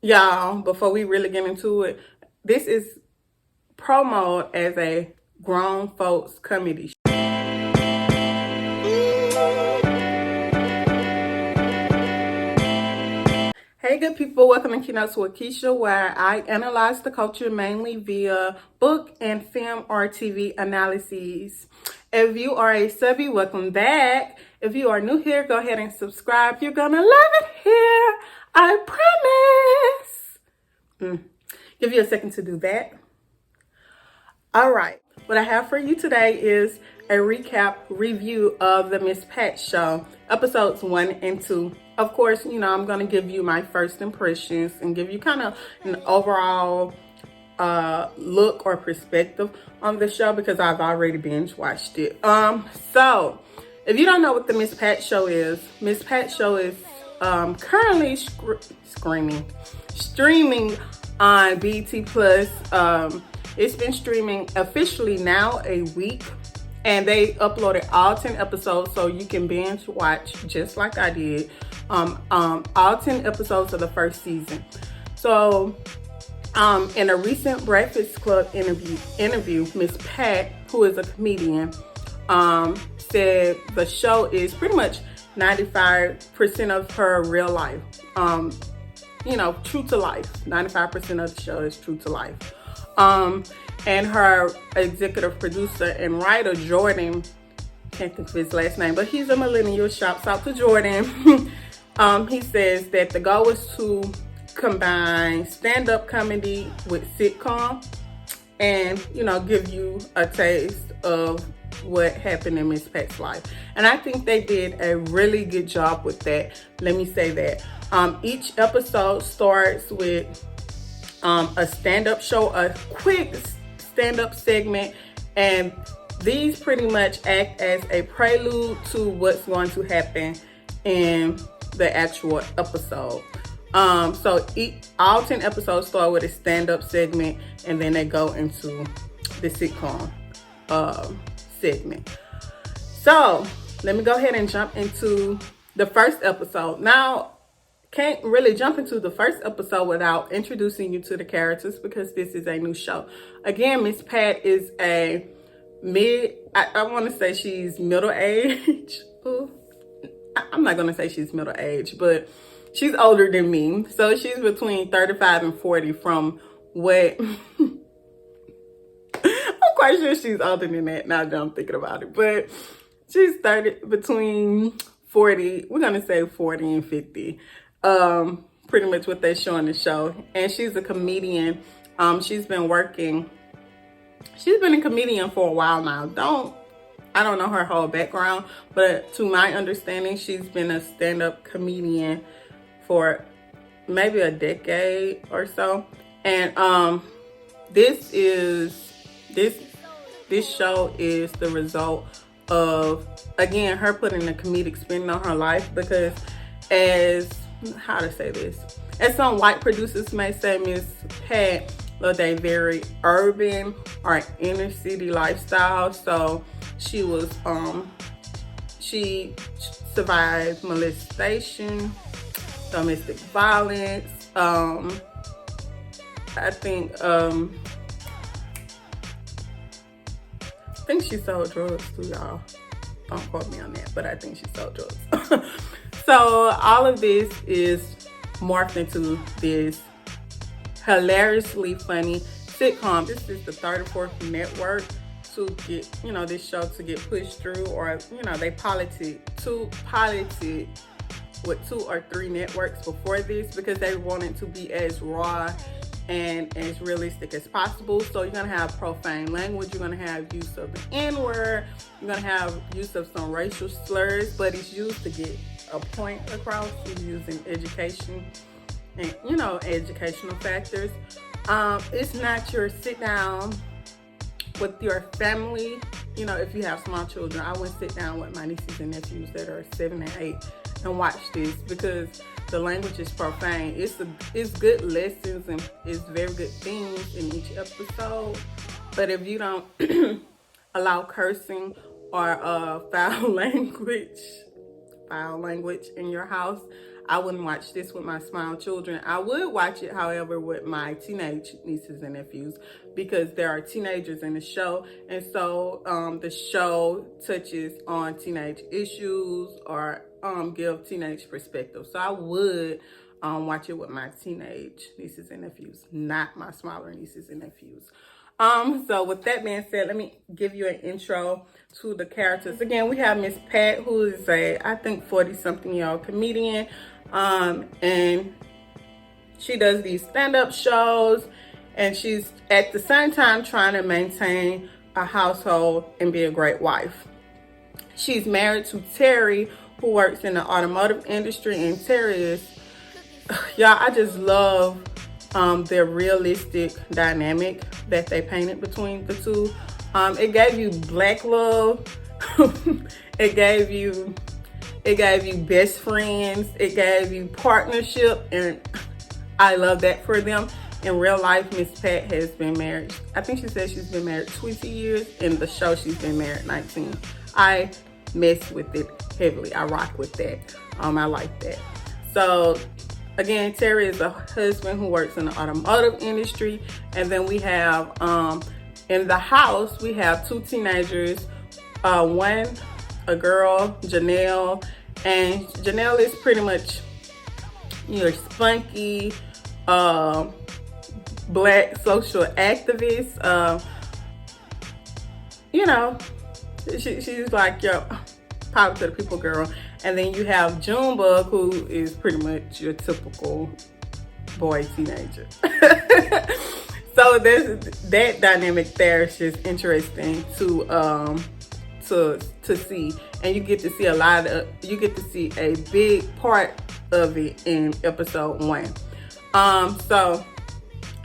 Y'all, before we really get into it, this is promo as a grown folks comedy. Hey, good people, welcome to Keynotes with Keisha, where I analyze the culture mainly via book and film or TV analyses. If you are a subby, welcome back. If you are new here, go ahead and subscribe. You're gonna love it here, I promise. Give you a second to do that. All right, what I have for you today is a recap review of the Miss Pat show, episodes 1 and 2. Of course, I'm going to give you my first impressions and give you kind of an overall look or perspective on the show because I've already binge watched it. So if you don't know what the Miss Pat show is, Miss Pat show is currently streaming on BT Plus. It's been streaming officially now a week, and they uploaded all 10 episodes, so you can binge watch just like I did. All 10 episodes of the first season. So, in a recent Breakfast Club interview, Miss Pat, who is a comedian, said the show is pretty much 95% of her real life. True to life. 95% of the show is true to life. And her executive producer and writer, Jordan, can't think of his last name, but he's a millennial, shouts out to Jordan. He says that the goal is to combine stand-up comedy with sitcom and, give you a taste of what happened in Miss Pat's life. And I think they did a really good job with that. Let me say that. Each episode starts with a stand-up show, a quick stand-up segment, and these pretty much act as a prelude to what's going to happen in the actual episode. So all 10 episodes start with a stand-up segment, and then they go into the sitcom segment. So let me go ahead and jump into the first episode. Now, can't really jump into the first episode without introducing you to the characters because this is a new show. Again, Miss Pat is a I want to say she's middle age. I'm not going to say she's middle age, but she's older than me. So she's between 35 and 40 from what... I'm quite sure she's older than that now that I'm thinking about it. But she's between 40, we're going to say 40 and 50. Pretty much what they show in the show. And she's a comedian. She's been a comedian for a while now. I don't know her whole background, but to my understanding, she's been a stand-up comedian for maybe a decade or so. And this show is the result of, again, her putting a comedic spin on her life because as some white producers may say, Miss Pat lived a very urban or inner city lifestyle. So she survived molestation, domestic violence. I think she sold drugs too, y'all. Don't quote me on that, but I think she sold drugs. So all of this is morphed into this hilariously funny sitcom. This is the 34th network to get, this show to get pushed through, or, they piloted with 2 or 3 networks before this because they wanted to be as raw and as realistic as possible. So you're going to have profane language, you're going to have use of the N-word, you're going to have use of some racial slurs, but it's used to get a point across. You're using education and, educational factors. It's not your sit down with your family. If you have small children, I wouldn't sit down with my nieces and nephews that are 7 and 8 and watch this because the language is profane. It's good lessons and it's very good things in each episode. But if you don't allow cursing or foul language in your house, I wouldn't watch this with my small children. I would watch it, however, with my teenage nieces and nephews, because there are teenagers in the show. And so the show touches on teenage issues or give teenage perspective. So I would watch it with my teenage nieces and nephews, not my smaller nieces and nephews. So with that being said, let me give you an intro to the characters. Again, we have Miss Pat, who is I think 40-something-year-old comedian. And she does these stand-up shows, and she's at the same time trying to maintain a household and be a great wife. She's married to Terry, who works in the automotive industry, and Terry is, y'all, I just love their realistic dynamic that they painted between the two. It gave you black love. it gave you best friends. It gave you partnership, and I love that for them. In real life, Miss Pat has been married. I think she said she's been married 20 years. In the show, she's been married 19. I mess with it heavily. I rock with that. I like that. So again, Terry is a husband who works in the automotive industry. And then we have, in the house, we have two teenagers. One, a girl, Janelle. And Janelle is pretty much your spunky, black social activist. She's like your pop to the people girl. And then you have Junebug, who is pretty much your typical boy teenager. So there's that dynamic there. It's just interesting to see, and you get to see a big part of it in episode 1. So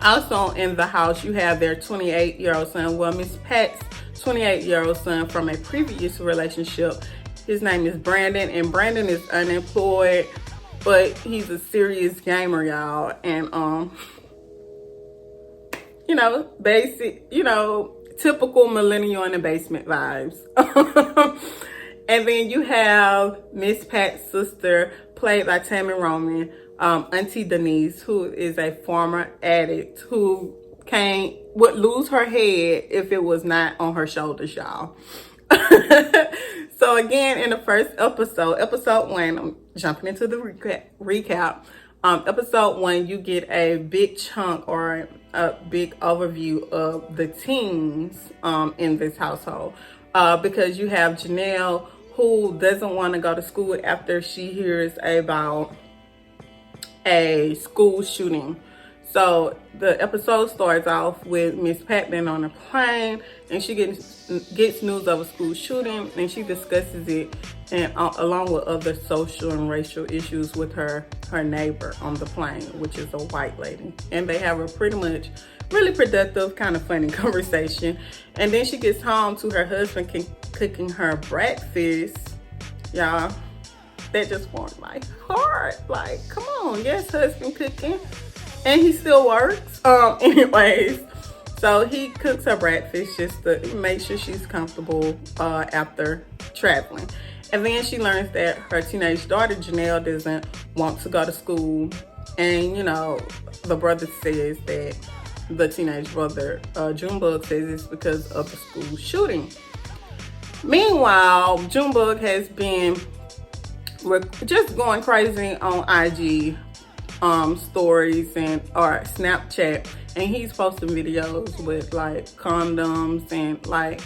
also in the house, you have their 28-year-old son. Well, Miss Pat's 28-year-old son from a previous relationship. His name is Brandon, and Brandon is unemployed, but he's a serious gamer, y'all. And basic, typical millennial in the basement vibes. And then you have Miss Pat's sister, played by Tammy Roman, Auntie Denise, who is a former addict who would lose her head if it was not on her shoulders, y'all. So again, in the first episode 1, I'm jumping into the recap. Episode 1, you get a big chunk or a big overview of the teens in this household, because you have Janelle, who doesn't want to go to school after she hears about a school shooting. So the episode starts off with Miss Pat being on a plane, and she gets news of a school shooting, and she discusses it, and along with other social and racial issues with her neighbor on the plane, which is a white lady. And they have a pretty much really productive, kind of funny conversation. And then she gets home to her husband cooking her breakfast. Y'all, that just warmed my heart. Like, come on, yes, husband cooking. And he still works. Anyways, so he cooks her breakfast just to make sure she's comfortable after traveling. And then she learns that her teenage daughter, Janelle, doesn't want to go to school. And, the brother says that the teenage brother, Junebug, says it's because of the school shooting. Meanwhile, Junebug has been just going crazy on IG stories or Snapchat, and he's posting videos with like condoms and like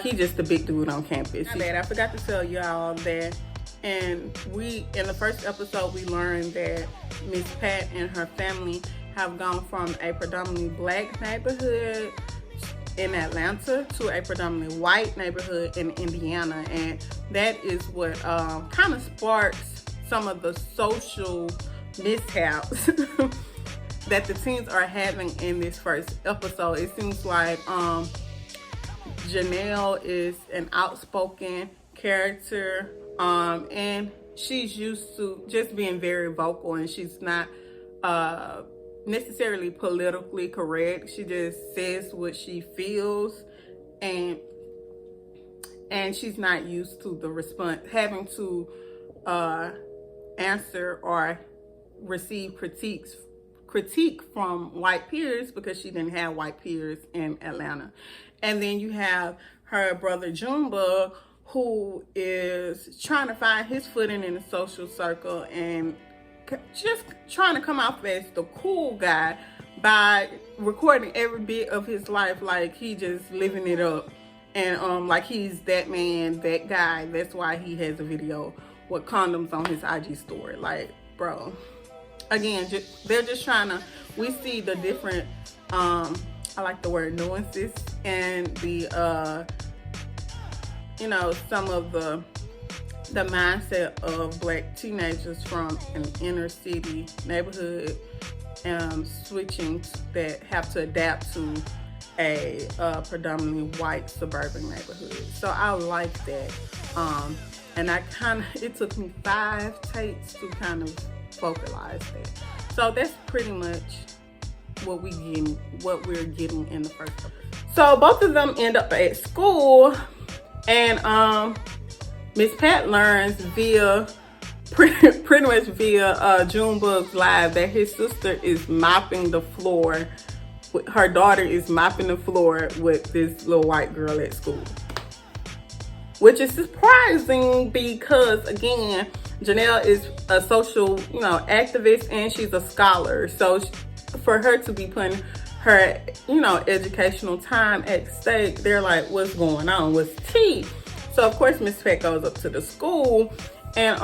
he's just a big dude on campus. I forgot to tell y'all that, and in the first episode we learned that Miss Pat and her family have gone from a predominantly black neighborhood in Atlanta to a predominantly white neighborhood in Indiana, and that is what kind of sparks some of the social mishaps that the teens are having in this first episode. It seems like Janelle is an outspoken character, and she's used to just being very vocal, and she's not necessarily politically correct. She just says what she feels, and she's not used to the response, having to answer or receive critique from white peers because she didn't have white peers in Atlanta. And then you have her brother Junebug, who is trying to find his footing in the social circle and just trying to come off as the cool guy by recording every bit of his life like he just living it up, and like he's that man, that guy. That's why he has a video with condoms on his IG story. Like, bro, again, they're just trying to, we see the different I like the word nuances, and the you know, some of the mindset of Black teenagers from an inner city neighborhood switching that have to adapt to a predominantly white suburban neighborhood. So I like that. And it took me 5 takes to kind of vocalize that. So that's pretty much what we're getting in the first episode. So both of them end up at school, and Miss Pat learns pretty much via Junebug's live that his sister is mopping the floor. Her daughter is mopping the floor with this little white girl at school, which is surprising because, again, Janelle is a social, activist, and she's a scholar. So for her to be putting her, educational time at stake, they're like, what's going on? What's tea? So of course, Miss Pat goes up to the school, and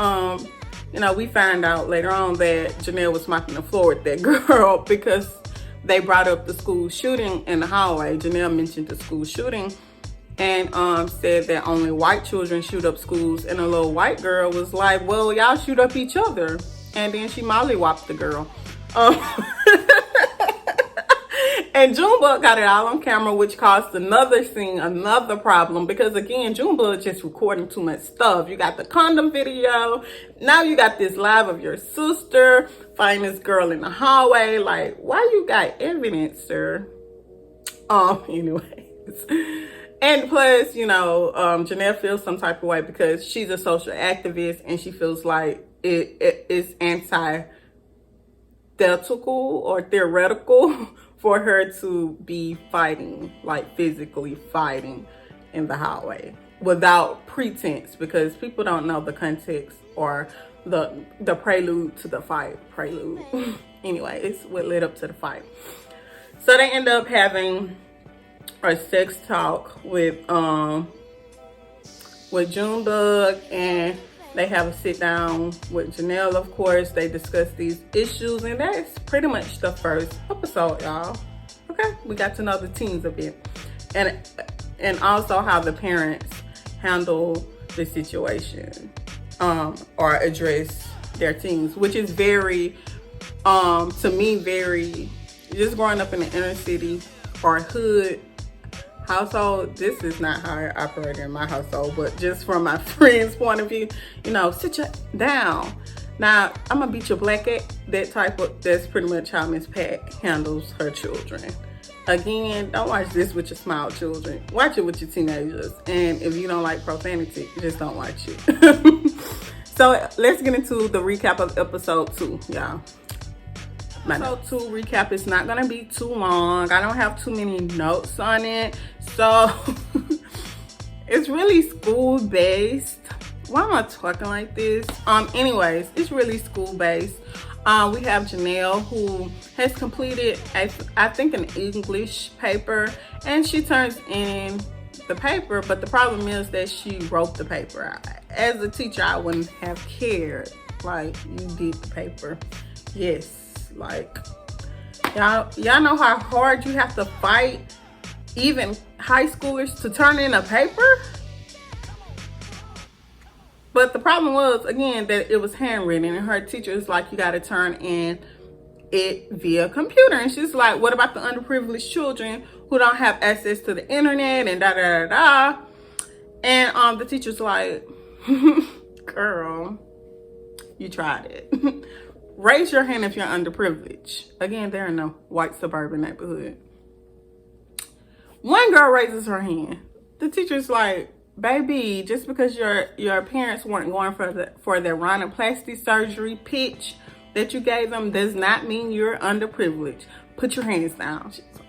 we find out later on that Janelle was mopping the floor with that girl because they brought up the school shooting in the hallway. Janelle mentioned the school shooting and said that only white children shoot up schools, and a little white girl was like, well, y'all shoot up each other. And then she mollywopped the girl. And Junebug got it all on camera, which caused another problem, because again, Junebug just recording too much stuff. You got the condom video, now you got this live of your sister fighting this girl in the hallway. Like, why you got evidence, sir? Anyways. And plus, Janelle feels some type of way because she's a social activist, and she feels like it is theoretical for her to be fighting, like physically fighting in the hallway without pretense, because people don't know the context or the prelude to the fight. Anyway, it's what led up to the fight. So they end up having a sex talk with Junebug, and they have a sit down with Janelle. Of course, they discuss these issues, and that's pretty much the first episode, y'all. Okay, we got to know the teens a bit, and also how the parents handle the situation or address their teens, which is very, to me, very, just growing up in the inner city or hood household. This is not how I operate in my household, but just from my friend's point of view, sit you down. Now, I'm gonna beat your black at that's pretty much how Miss Pat handles her children. Again, don't watch this with your small children. Watch it with your teenagers. And if you don't like profanity, just don't watch it. So let's get into the recap of episode 2, y'all. Episode 2 recap is not gonna be too long. I don't have too many notes on it. So it's really school based. Why am I talking like this? Anyways, it's really school based. We have Janelle, who has completed I think an English paper, and she turns in the paper, but the problem is that she wrote the paper. As a teacher, I wouldn't have cared. Like, you did the paper. Yes, like, y'all know how hard you have to fight, even high schoolers, to turn in a paper? But the problem was, again, that it was handwritten, and her teacher was like, you got to turn in it via computer. And she's like, what about the underprivileged children who don't have access to the internet and da-da-da-da? And the teacher's like, girl, you tried it. Raise your hand if you're underprivileged. Again, they're in a white suburban neighborhood. One girl raises her hand. The teacher's like, baby, just because your parents weren't going for the rhinoplasty surgery pitch that you gave them does not mean you're underprivileged. Put your hands down. She's like,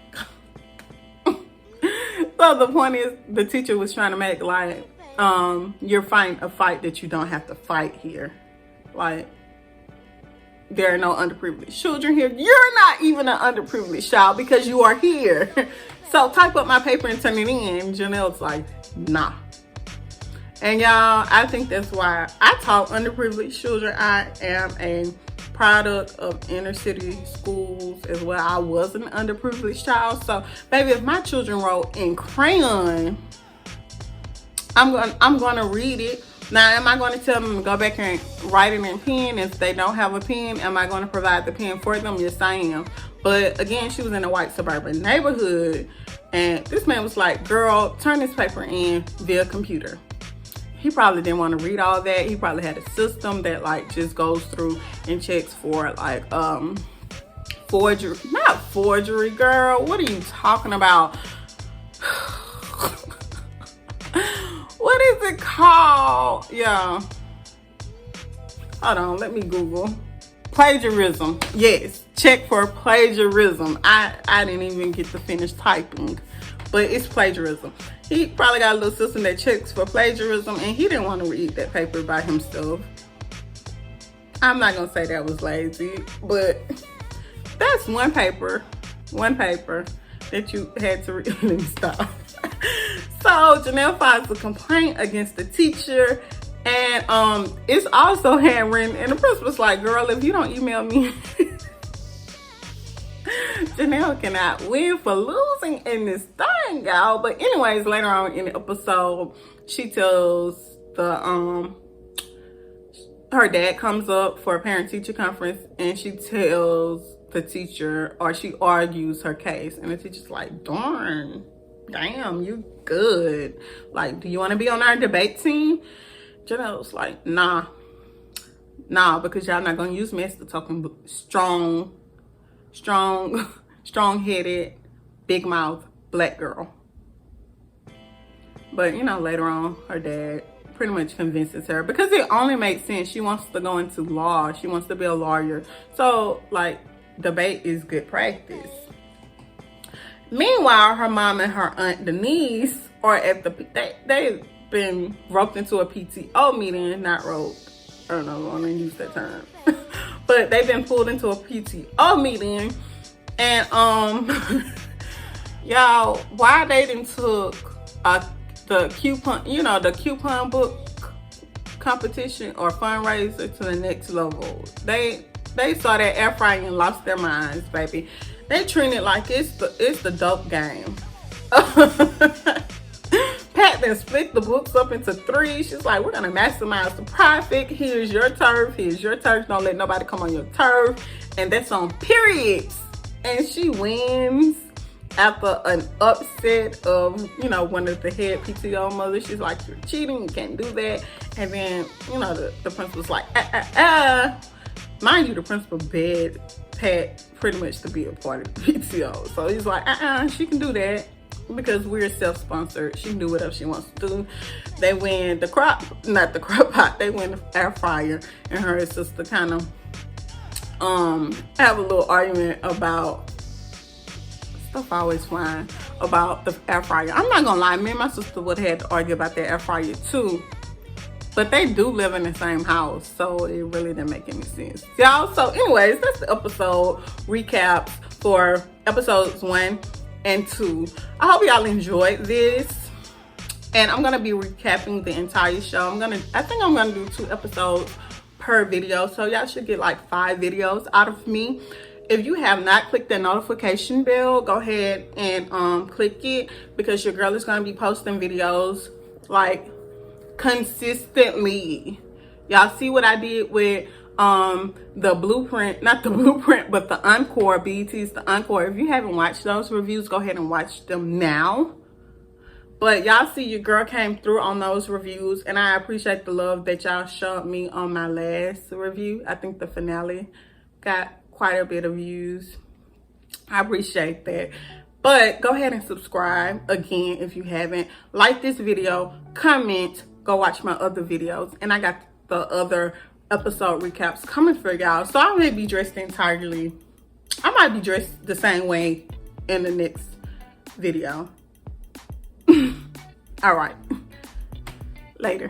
so the point is, the teacher was trying to make like, you're fighting a fight that you don't have to fight here. Like, there are no underprivileged children here. You're not even an underprivileged child because you are here. So type up my paper and turn it in. Janelle's like, nah. And y'all, I think that's why I taught underprivileged children. I am a product of inner city schools as well. I was an underprivileged child. So baby, if my children wrote in crayon, I'm gonna read it. Now, am I going to tell them to go back and write it in pen? If they don't have a pen, am I going to provide the pen for them? Yes, I am. But again, she was in a white suburban neighborhood, and this man was like, girl, turn this paper in via computer. He probably didn't want to read all that. He probably had a system that like just goes through and checks for like forgery. Not forgery, girl. What are you talking about? What is it called? Yeah. Hold on, let me Google. Plagiarism. Yes, check for plagiarism. I didn't even get to finish typing, but it's plagiarism. He probably got a little system that checks for plagiarism, and he didn't want to read that paper by himself. I'm not gonna say that was lazy, but that's one paper that you had to read. Let me stop. So Janelle files a complaint against the teacher, and it's also handwritten, and the principal's like, girl, if you don't email me, Janelle cannot win for losing in this thing, y'all. But anyways, later on in the episode, she tells her dad comes up for a parent-teacher conference, and she tells the teacher, or she argues her case, and the teacher's like, damn, you good. Like, do you want to be on our debate team? Janelle's like, nah, because y'all not gonna use me as the talking strong-headed, big mouth black girl. But you know, later on, her dad pretty much convinces her, because it only makes sense. She wants to go into law. She wants to be a lawyer. So like, debate is good practice. Meanwhile, her mom and her aunt Denise are at they've been roped into a PTO meeting, not roped. I don't know, I don't want to use that term. But they've been pulled into a PTO meeting, and y'all, why they done took the coupon book competition or fundraiser to the next level. They saw that air fryer and lost their minds, baby. They treat it like it's the dope game. Pat then split the books up into 3. She's like, we're gonna maximize the profit. Here's your turf. Here's your turf. Don't let nobody come on your turf. And that's on periods. And she wins after an upset of, one of the head PTO mothers. She's like, you're cheating. You can't do that. And then, the principal's like, Mind you, the principal begged Pat pretty much to be a part of the PTO. So he's like, she can do that because we're self-sponsored. She can do whatever she wants to do. They win the not the crock pot, they win the air fryer, and her and sister kind of have a little argument about stuff always flying about the air fryer. I'm not gonna lie, me and my sister would have had to argue about the air fryer too. But they do live in the same house, so it really didn't make any sense, y'all. So anyways, that's the episode recaps for episodes 1 and 2. I hope y'all enjoyed this, and I'm gonna be recapping the entire show. I think I'm gonna do 2 episodes per video, so y'all should get like 5 videos out of me. If you have not clicked the notification bell, go ahead and click it, because your girl is gonna be posting videos like consistently. Y'all see what I did with the blueprint, not the blueprint, but the encore, BET's the encore. If you haven't watched those reviews, go ahead and watch them now. But y'all see your girl came through on those reviews, and I appreciate the love that y'all showed me on my last review. I think the finale got quite a bit of views. I appreciate that. But go ahead and subscribe again if you haven't. Like this video, comment, go watch my other videos. And I got the other episode recaps coming for y'all. So I may be dressed entirely, I might be dressed the same way in the next video. All right, later.